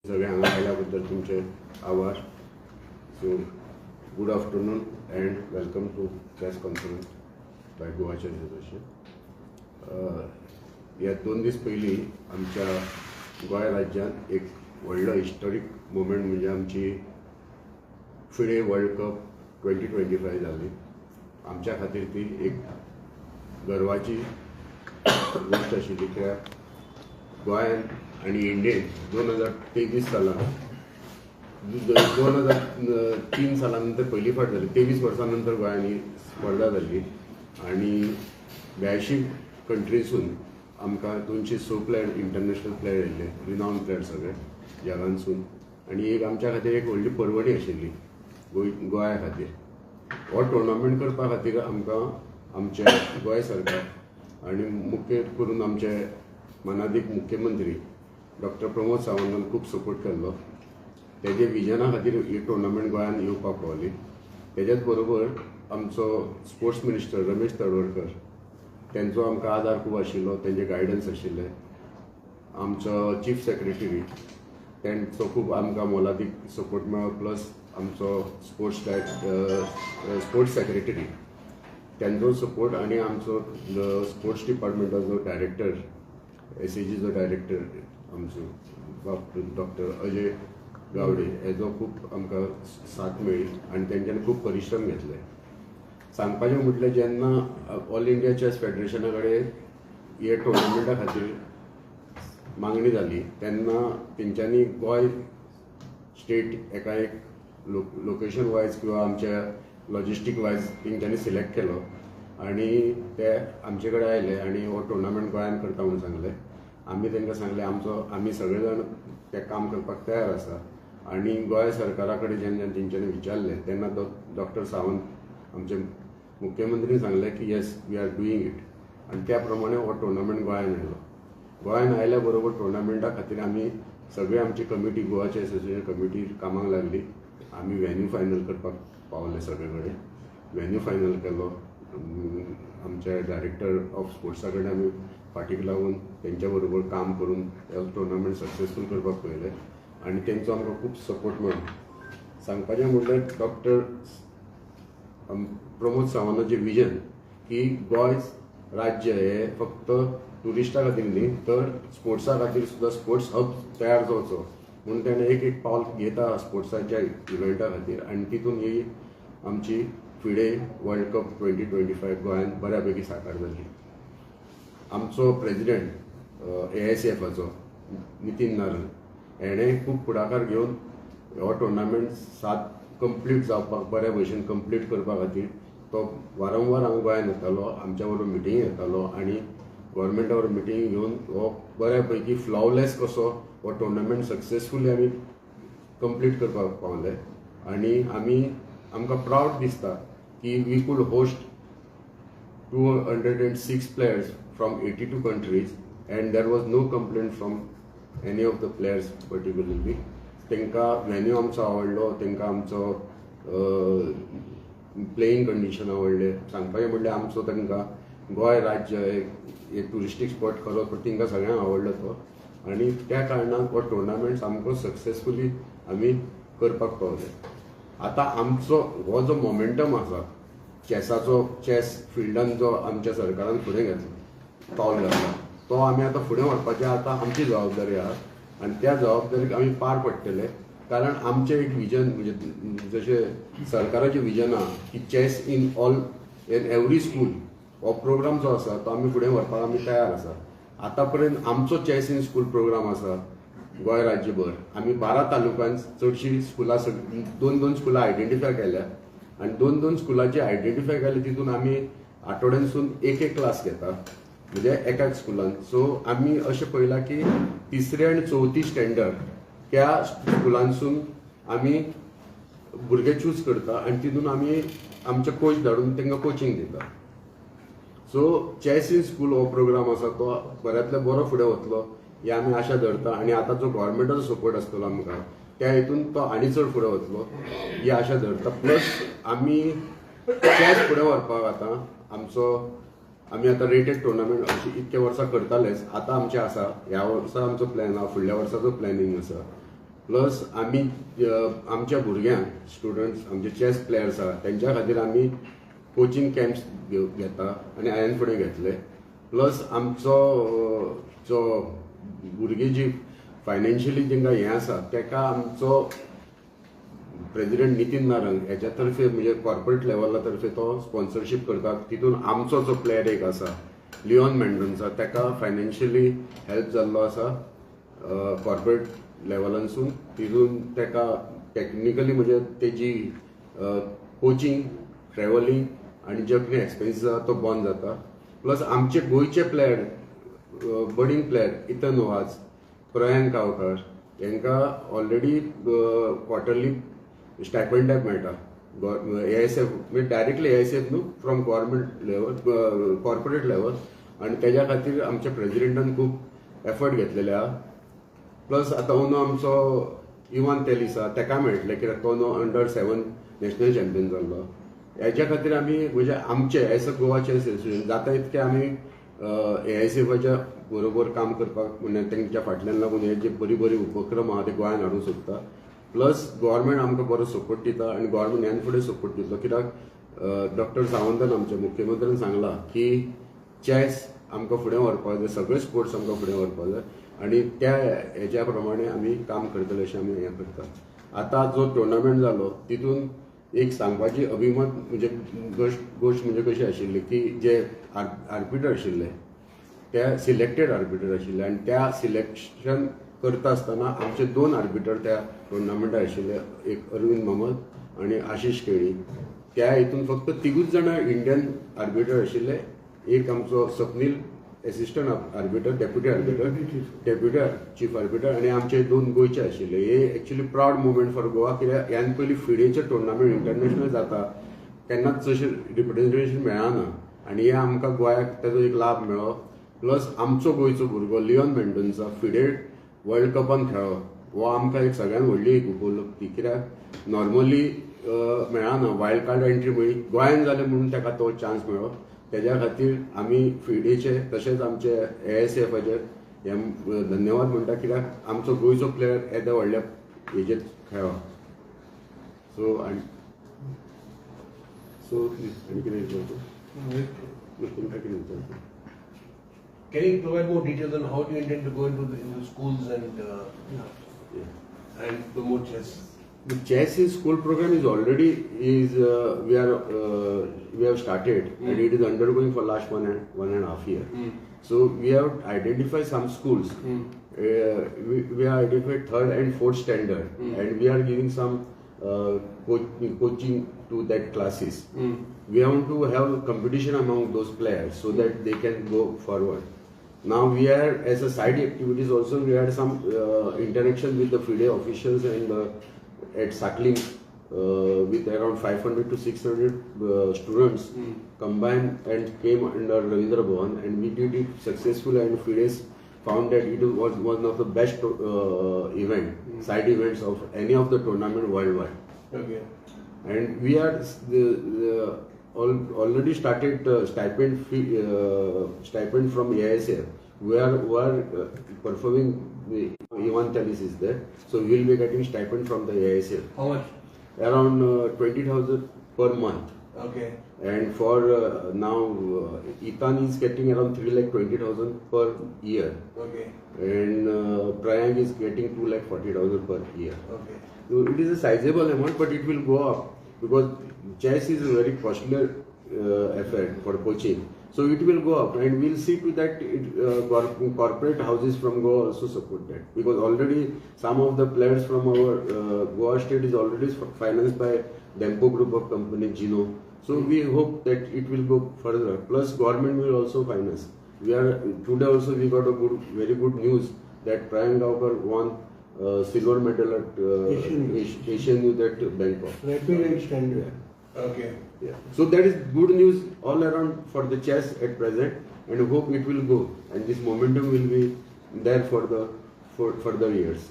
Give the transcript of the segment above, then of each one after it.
सगळे हांगा आयल्याबद्दल तुमचे आभार. So good afternoon and welcome to press conference by Goa chess association. ह्या 2 दीस पयलीं आमच्या गोंय राज्यांत एक व्हडलो हिस्टॉरीक मुवमेंट म्हणजे आमची फिडे वर्ल्ड कप 2025 जाली. आमच्या खातीर ती एक गर्वाची गोष्ट आशिल्ली. कित्याक गोंयान आनी इंडियेन 2023 सालान 2003 साला नंतर पहिली फावट जाली. 23 वर्सां नंतर गोंयांनी स्पर्धा जाल्ली आनी 82 कंट्रीसून आमकां 206 प्लेयर इंटरनॅशनल प्लेयर येयल्ले, रिनाउंड प्लेयर सगळे जगानसून. आनी एक आमच्या खातीर एक व्हडली परवणी आशिल्ली गोंया खातीर. हो टुर्नामेंट करपा खातीर आमकां आमचे गोंय सरकार आनी मुखेल करून आमचे मनादीक मुख्यमंत्री डॉक्टर प्रमोद सावंतान खूब सपोर्ट केल्लो. तेजे विजना खातीर ही टुर्नामेंट गोंयान येवपाक पावली. तेज्याच बरोबर आमचो स्पोर्ट्स मिनिस्टर रमेश तडवडकर, तेंचो आमकां आदार खूब आशिल्लो, तेंचे गायडन्स आशिल्ले. आमचो चीफ सेक्रेटरी, तेंचो खूब आमकां मोलादीक सपोर्ट मेळ्ळो. प्लस आमचो स्पोर्ट्स सेक्रेटरी, तेंचो सपोर्ट आनी आमचो स्पोर्ट्स डिपार्टमेंटाचो डायरेक्टर, SAGचो डायरेक्टर आमचो डॉक्टर अजय गावडे, हेजो खूब आमकां साथ मेळ्ळी आनी तेंच्यांनी खूब परिश्रम घेतले. सांगपाचें म्हटल्यार जेन्ना ऑल इंडिया चेस फेडरेशना कडेन हे टुर्नामेंटा खातीर मागणी जाली तेन्ना तेंच्यांनी गोंय स्टेट एका एक लोकेशन वायज किंवा आमच्या लॉजिस्टीक वायज तेंच्यांनी सिलेक्ट केलो आनी ते आमचे कडेन आयले आनी हो टुर्नामेंट गोंयान करता म्हणून सांगले. आमी तेंकां सांगलें आमी सगळे जाण तें काम करपाक तयार आसा. आनी गोंय सरकारा कडेन जेन्ना तेंच्यांनी विचारलें तेन्ना डॉक्टर सावंत आमचे मुख्यमंत्रीन सांगलें की yes we are doing it. आनी त्या प्रमाणे हो टुर्नामेंट गोंयान आयलो. गोंयान आयल्या बरोबर टुर्नामेंटा खातीर आमी सगळे आमची committee, Goa chess association committee कामाक लागली. आमी वेन्यू फायनल करपाक पावले. सगळे कडेन वेन्यू फायनल केलो. आमच्या डायरेक्टर ऑफ स्पोर्ट्सा कडेन आमी फाटीक लागून तेंच्या बरोबर काम करून टुर्नामेंट सक्सेसफूल करपाक पळयलें आनी तेंचो आमकां खूब सपोर्ट मेळ्ळो. सांगपाचें म्हटल्यार डॉक्टर प्रमोद सावंताचें विजन की गोंय राज्य हे फक्त टुरिस्टां खातीर न्ही तर स्पोर्ट्सा खातीर सुद्दां स्पोर्ट्स हब तयार जावचो म्हणून तेणें एक पावल घेता स्पोर्ट्साच्या इव्हेंटा खातीर. आनी तितून ही आमची फिडे वर्ल्ड कप 2025 गोंयान बऱ्यापैकी साकार जाली. आमचो प्रेजिडेंट AICFचो नितीन नारन, हेणें खूब फुडाकार घेवन हो टुर्नामेंट कंप्लीट जावपाक बऱ्या भशेन कंप्लीट करपा खातीर तो वारंवार हांगा गोंयान येतालो, आमच्या बरोबर मिटींग येतालो आनी गव्हर्मेंटा बरोबर मिटींग घेवन हो बऱ्यापैकी फ्लॉवलेस कसो हो टुर्नामेंट सक्सेसफुली आमी कंप्लीट करपाक पावले. आनी आमकां प्रावड दिसता की we could host 206 players from 82 countries and there was no complaint from any of the players particularly. तेंकां वेन्यू आमचो आवडलो, तेंकां आमचो प्लेईंग कंडिशन आवडले. सांगपाचें म्हणल्यार आमचो तेंकां गोंय राज्य एक टुरिस्टीक स्पॉट खरो पण तेंकां सगळ्यांक आवडलो तो. आनी त्या कारणान हो टुर्नामेंट सामको सक्सेसफुली आमी करपाक पावले. आतां आमचो हो जो मोमेंटम आसा चॅसाचो, चॅस फिल्डान जो आमच्या सरकारान फुडें घेतलो पावल घातला तो आमी आतां फुडें व्हरपाचें आतां आमची जबाबदारी आहा आनी त्या जबाबदारीक आमी पार पडटले. कारण आमचें एक विजन म्हणजे जशें सरकाराचें विजन आहा की चॅस इन एवरी स्कूल हो प्रोग्राम जो आसा तो आमी फुडें व्हरपाक आमी तयार आसा. आतां पर्यंत आमचो चॅस इन स्कूल प्रोग्राम आसा गोंय राज्यभर. आमी 12 तालुक्यांत चडशीं स्कुलां 2 स्कुलां आयडेंटिफाय केल्या आनी 2 स्कुलांची आयडेंटिफाय केल्या तितून आमी आठवड्यांसून एक क्लास घेता म्हणजे एका स्कुलान. सो आमी अशें पळयलां की 3रे आनी 4थी स्टँडर्ड त्या स्कुलांसून आमी भुरगे चूज करता आनी तितून आमी आमचे कोच धाडून तांकां कोचिंग दिता. सो चॅस इन स्कूल हो प्रोग्राम आसा तो बऱ्यांतलो बरो फुडें वतलो ही आमी आशा धरता. आनी आतां जो गव्हर्मेंटाचो सपोर्ट आसतलो आमकां त्या हितून तो आनी चड फुडें वतलो ही आशा धरता. प्लस आमी चॅस फुडें व्हरपाक आमी आतां रेटेड टुर्नामेंट अशी इतके वर्सां करतालेच. आतां आमचें आसा ह्या वर्सा आमचो प्लॅन आहा, फुडल्या वर्साचो प्लॅनिंग आसा प्लस आमी आमच्या भुरग्यांक स्टुडंट्स आमचे चॅस प्लेयर्स आहा तेंच्या खातीर आमी कोचिंग कॅम्प्स घेता आनी हांवें फुडें घेतले. प्लस आमचो जो भुरगीं जी फायनान्शियली तांकां हें आसा ताका आमचो प्रेसिडेंट नितीन नारंग हेच्या तर्फे म्हणजे कॉर्पोरेट लेवला तर्फे तो स्पॉन्सरशीप करता. तितून आमचो जो प्लेयर एक आसा लिओन मेंडोन्सा ताका फायनान्शियली हेल्प जाल्लो आसा कॉर्पोरेट लेवलानसून. तितून ताका टेक्निकली म्हणजे तेजी कोचिंग ट्रॅव्हलिंग आनी जे कितें एक्सपेन्सीस आसा तो बंद जाता. प्लस आमचे गोंयचे प्लेयर बडींग प्लेयर इतन वाज प्रयांक गांवकार हांकां ऑलरेडी क्वार्टरली स्टायपेंडाक मेळटा AISF म्हणजे डायरेक्टली AISF न्हू from government level corporate level आनी तेज्या खातीर आमच्या प्रेसिडेंटान खूब एफर्ट घेतलेले आहा. प्लस आतां अंदू आमचो इवान तेलीस आहा ताका मेळटले कित्याक तो न्हू अंडर-7 नॅशनल चॅम्पियन जाल्लो. हेच्या खातीर आमी म्हणजे आमचे as a Goa chess association जाता इतके आमी AISFच्या बरोबर काम करपाक म्हणजे तेंच्या फाटल्यान लागून हे जे बरी बरी उपक्रम आहा ते गोंयांत हाडूंक सोदता. प्लस गव्हर्मेंट आमकां बरो सपोर्ट दिता आनी गव्हर्मेंट ह्यान फुडें सपोर्ट दितलो कित्याक डॉक्टर सावंतान आमच्या मुख्यमंत्र्यान सांगलां की चॅस आमकां फुडें व्हरपाक जाय, सगळे स्पोर्ट्स आमकां फुडें व्हरपाक जाय आनी त्या हेच्या प्रमाणे आमी काम करतले अशें आमी हें करता. आतां जो टुर्नामेंट जालो तितून एक सांगपाची अभिमान म्हणजे गोश्ट म्हणजे कशी आशिल्ली की जे आर्बिटर आशिल्ले ते सिलेक्टेड आर्बिटर आशिल्ले आनी त्या सिलेक्शन करता आसतना आमचे 2 आर्बिटर त्या टुर्नामेंटार आशिल्ले, एक अरविंद महमद आनी आशिश केळी. त्या हितून फक्त 3 जाणां इंडियन आर्बिटर आशिल्ले, एक आमचो Swapnil assistant arbiter deputy chief arbiter आनी आमचे 2 गोंयचे आशिल्ले. हे actually proud moment for Goa कित्याक ह्यान पयलीं फिडेचे टुर्नामेंट इंटरनॅशनल जाता केन्नाच चशें रिप्रेझेंटेशन मेळना आनी हे आमकां गोंयाक ताजो एक लाभ मेळ्ळो. प्लस आमचो गोंयचो भुरगो लिओन मेंडोन्सा फिडे वर्ल्ड कपान खेळ्ळो हो आमकां एक सगळ्यान व्हडली एक उपलब्धी कित्याक नॉर्मली मेळना वायल्ड कार्ड एंट्री मेळ्ळी गोंयान जालें म्हणून ताका तो चान्स मेळ्ळो. तेज्या खातीर आमी फिडेचे तशेंच आमचे AISFचे हे धन्यवाद म्हणटा कित्याक आमचो गोंयचो प्लेयर येद्या व्हडल्या हेजेर खेळ्ळो. सो आनी कितें विचारता? Can you provide more details on how do you intend to go into the schools and promote chess? The chess in school program is already we have started and it is undergoing for last one and a half year. So we have identified some schools. We have identified 3rd and 4th standard and we are giving some coaching to that classes. We want to have competition among those players so that they can go forward. Now we are as a side activities also we had some interaction with the FIDE officials and at Sakling with around 500 to 600 students combined and came under Ravindra Bhavan and we did it successfully and FIDE found that it was one of the best side events of any of the tournament worldwide. Okay. And we are already started stipend from AISF. We are performing. Ivan Talis is there, so we will be getting stipend from the AISF. How much? Around 20,000 per month. Okay. And for now, Ethan is getting around 3,20,000 per year. Okay. And Priyank is getting 2,40,000 per year. Okay. So it is a sizable amount, but it will go up because chess is a very costly affair for coaching. So it will go up, and we'll see to that corporate houses from Goa also support that because already some of the players from our Goa state is already financed by Dempo Group of company Gino. So we hope that it will go further. Plus government will also finance. Today also we got a very good news that Priyank Gaukar won silver medal at Asian Youth at Bangkok. Rapid and standard. Okay. Yeah. So that is good news all around for the chess at present, and hope it will go, and this momentum will be there for further years.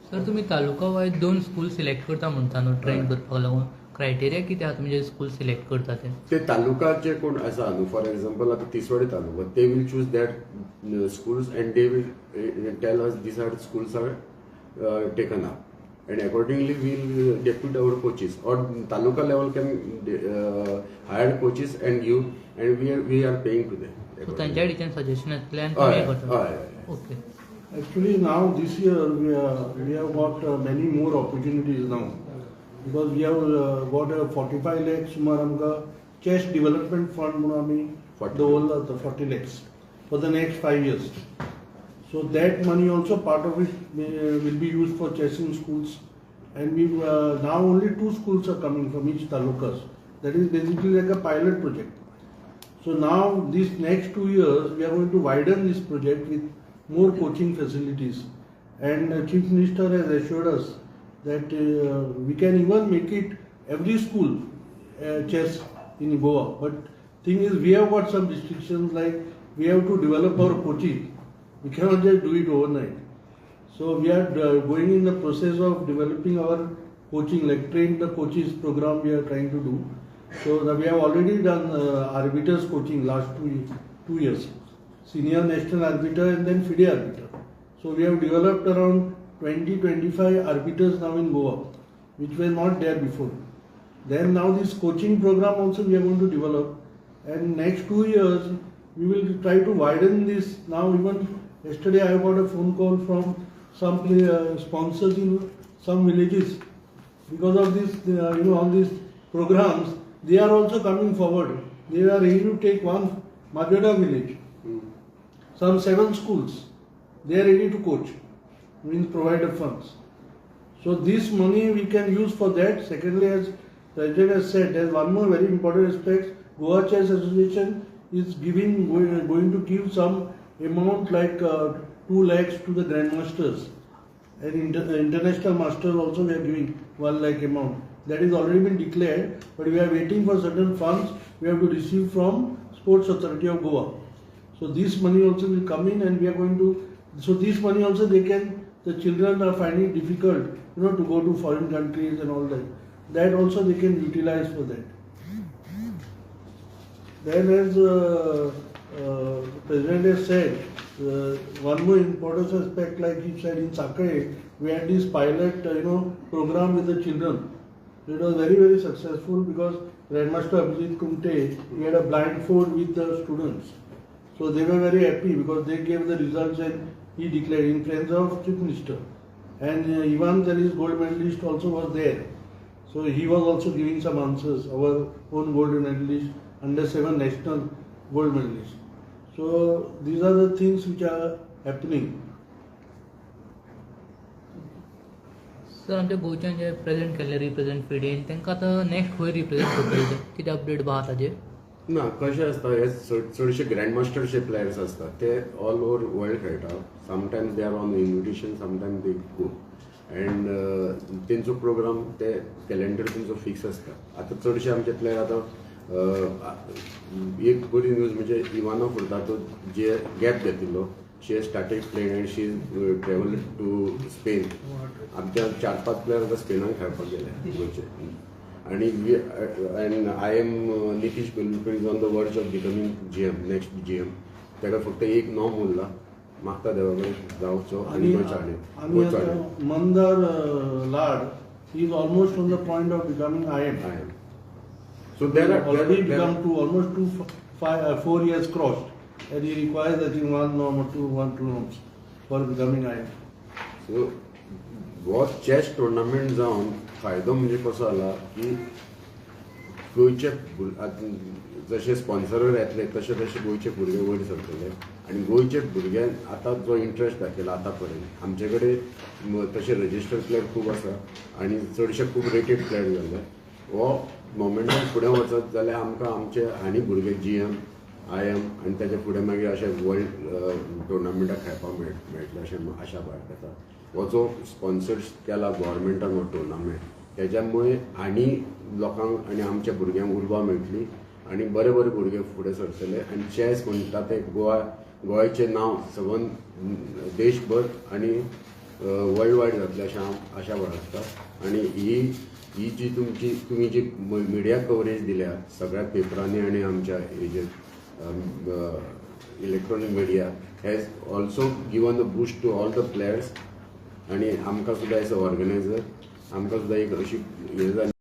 Sir तुम्ही तालुका wise 2 school select करता म्हणटा न्हू train करपाक लागून criteria कितें आसा तुमी जे स्कूल सिलेक्ट करता ते तालुकाचे कोण आसा न्हू फॉर एक्झाम्पल आतां तिसवाडी तालुका they will choose that schools and they will tell us these are schools are taken up. And accordingly, we'll depute our coaches, or taluka level can hire coaches and give, and we are paying to them. So त्यांच्या कडच्यान suggestion येतले आनी हय, तुमी करता हय. Okay Actually, now this year we have got many more opportunities now because we have got a 45 lakhs sumar amka chess development fund म्हणून आमी 40. दवरला the 40 lakhs for the next 5 years. So that money also part of it will be used for chess in schools, and we now only 2 schools are coming from each talukas. That is basically like a pilot project. So now these next 2 years we are going to widen this project with more coaching facilities, and Chief Minister has assured us that we can even make it every school chess in Goa. But thing is, we have got some restrictions, like we have to develop our coaching. We cannot just do it overnight. So we are going in the process of developing our coaching, like train the coaches program we are trying to do. So we have already done arbiters coaching last 2 years. Senior national arbiter and then FIDE arbiter. So we have developed around 20-25 arbiters now in Goa, which were not there before. Then now this coaching program also we are going to develop, and next 2 years we will try to widen this. Now even yesterday I got a phone call from some sponsors in some villages. Because of this, all these programs, they are also coming forward. They are ready to take one Madhura village. Some 7 schools, they are ready to coach, means provide the funds. So this money we can use for that. Secondly, as President has said, there is one more very important aspect. Goa Chess Association is going to give some amount like 2 lakhs to the grandmasters, and international masters also we are giving 1 lakh amount. That is already been declared, but we are waiting for certain funds we have to receive from Sports Authority of Goa. So this money also will come in, and we are going to. So this money also the children are finding it difficult, to go to foreign countries and all that. That also they can utilize for that. Then, as President has said, one more important aspect, like he said in Sakai, we had this pilot, program with the children. It was very, very successful because Grandmaster Abhijit Kumte, he had a blindfold with the students. So they were very happy because they gave the results, and he declared in presence of Chief Minister. And Ivan Telis gold medalist also was there. So he was also giving some answers, our own gold medalist, under 7 national gold medalist. So these are the things which are happening. Sir आमच्या गोंयच्यान जे present केल्ले represent फिडेन तांकां आतां next खंय represent करतले कितें update बा ताजेर ना कशें आसता हे चडशे ग्रँडमास्टरचे प्लेयर्स असतात ते ऑल ओव्हर वर्ल्ड खेळटा sometimes they are on invitation sometimes they go and तेंचो प्रोग्राम ते कॅलेंडर तेंचो फिक्स आसता आतां चडशे आमचे प्लेयर आतां एक बरी न्यूज म्हणजे इवाना फुर्तादो जे गॅप घेतिल्लो she has started playing and she travel to Spain आमच्या 4-5 प्लेयर आतां स्पेनाक खेळपाक गेले गोंयचे आणि and I M Nitish Kulkarni is on the verge of becoming GM next GM ताका फक्त एक नॉम उरला मागता देवा कडेन जावचो आनी Mandar Lad is almost on the point of becoming IM. So there are already become almost 4 years crossed, and he requires I think 1 norm or 2 norms for becoming IM. So वो चेस टुर्नामेंट जावन फायदो म्हणजे कसो जाला की गोंयचे जशे स्पॉन्सर येतले तशे तशे गोंयचे भुरगे वयर सरतले आनी गोंयचे भुरग्यान आतां जो इंट्रस्ट दाखयला आतां पर्यंत आमचे कडेन तशे रजिस्टर्ड प्लेयर खूब आसा आनी चडशे खूब रेटेड प्लेयर जाल्ले हो मोमेंटान फुडें वचत जाल्यार आमकां आमचे आनी भुरगे GM IM आनी ताचे फुडें मागीर अशे वर्ल्ड टुर्नामेंटाक खेळपाक मेळटले अशें आशा बाळगता हो जो स्पॉन्सर्स केला गव्हर्मेंटान हो टुर्नामेंट त्याच्यामुळे आनी लोकांक आनी आमच्या भुरग्यांक उर्बा मेळटली आनी बरे बरे भुरगे फुडें सरतले आनी चॅस म्हणटा ते गोंयचें नांव सबंद देशभर आनी वर्ल्ड वायड जातलें अशें हांव आशा बाळगता आनी ही जी तुमी जी मिडिया कवरेज दिल्या सगळ्या पेपरांनी आनी आमच्या हेजेर electronic media has also given a boost to all the players आनी आमकां सुद्दां एज अ ऑर्गनायझर आमकां सुद्दां एक अशी हें जाली